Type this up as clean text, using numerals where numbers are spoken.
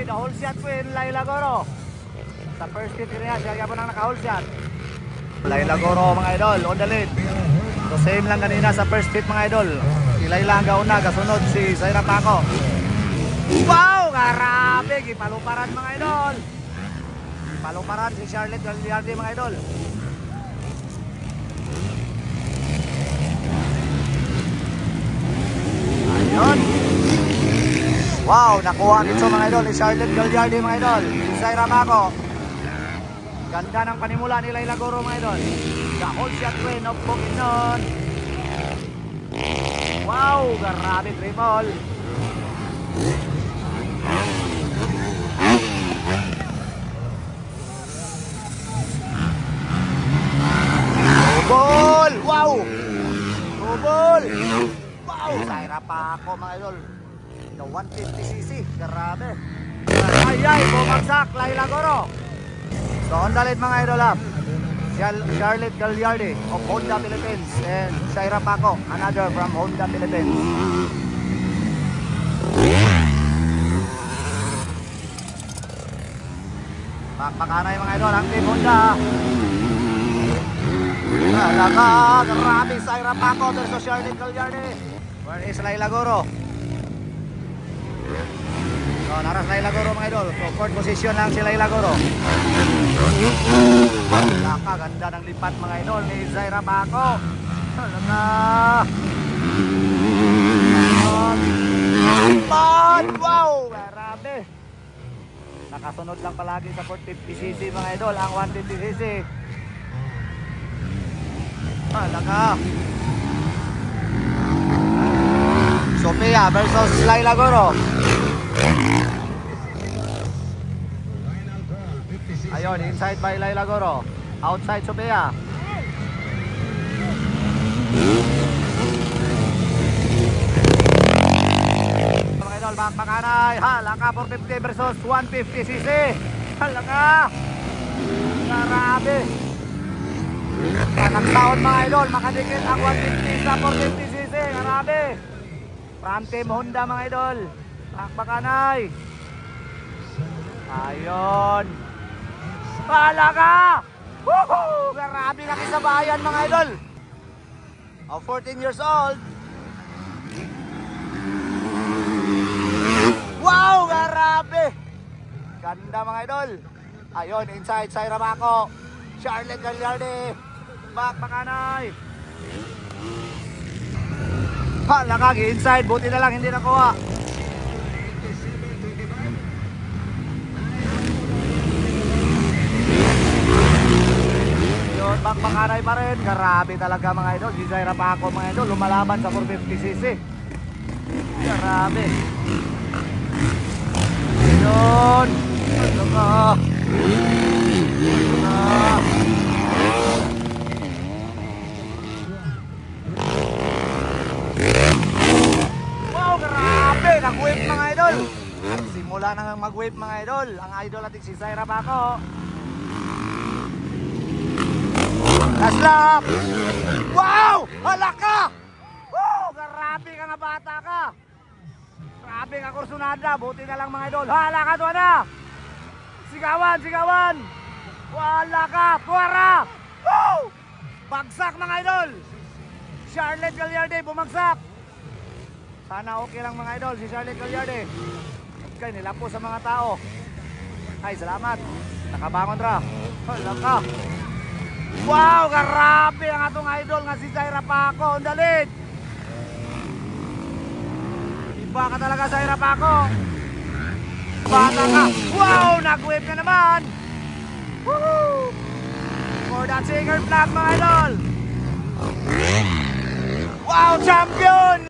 the whole shot po yung Laila Goro. Sa first hit niya, siya po nang naka-whole shot. Laila Goro mga idol, on the lead. So same lang kanina sa first hit mga idol. Si Laila ang gauna, kasunod si Zaira Paco. Wow! Grabe! Gipaluparan mga idol. Gipaluparan si Charlotte Gagliardi mga idol. Ayun. Wow! Nakuha dito mga idol ni Charlotte Gagliardi mga idol. Si Zaira Paco. Ganda ng panimula ni Laila Goro mga idol. The whole shot win of Bukidnon. Wow! Grabe triple. Ball! Wow! Ball! Wow! Zaira Paco mga idol. The 150cc. Grabe. Ay! Bumagsak Laila Goro. So on the lead mga idol up. Charlotte Gagliardi of Honda Philippines and Zaira Paco, another from Honda Philippines. Pakpakanay mga idol ang team Honda. Talaga, grabe Zaira Paco versus Charlotte Gagliardi. Where is Laila Goro? So naras Laila Goro mga idol. So fourth position lang si Laila Goro. Ganda ng lipat mga idol ni Zaira Paco. Talaga. Wow! Grabe. Nakasunod lang palagi sa 450cc mga idol ang 150cc. Talaga. Sophia versus Laila Goro. Ayun, inside by Laila Goro. Outside Sophia. Mga idol, bakbakanay. Halaka 450 versus 150cc. Halaka. Grabe. Nagtaon mga idol, makadikit ang 150 sa 450cc. Grabe. From team Honda mga idol. Bakbakanay. Ayun. Halaka. Woohoo! Grabe na kisabayan mga idol. 14 years old. Wow! Grabe. Ganda mga idol. Ayun, inside Zaira Paco. Charlotte Gagliardi. Bakbakanay. Halaka, inside. Buti na lang hindi nakuha. Yun, bakbakanay pa rin. Grabe talaga mga idol. Si Zaira Paco mga idol. Lumalaban sa 450cc. Grabe. Yun. Halaka. Wow, grabe. Nag-whip mga idol. Simula na mag-whip mga idol. Ang idol natin si Zaira Paco. Last lap. Wow! Halaka! Wow! Grabe ka nga bata ka. Grabe ka kursunada. Buti na lang mga idol. Halaka doon na. Sigawan, sigawan. Halaka. Tuwara. Wow! Bagsak mga idol. Charlotte Gagliardi bumagsak. Sana okay lang mga idol si Charlotte Gagliardi. Okay, nilapo sa mga tao. Ay, salamat. Nakabangon ra. Halaka. Wow, grabe ang atong idol nga si Zaira Paco on the lead. Iba ka talaga Zaira Paco. Bata ka. Wow, nag-whip na naman. Woohoo! For that checkered flag mga idol. Wow, champion!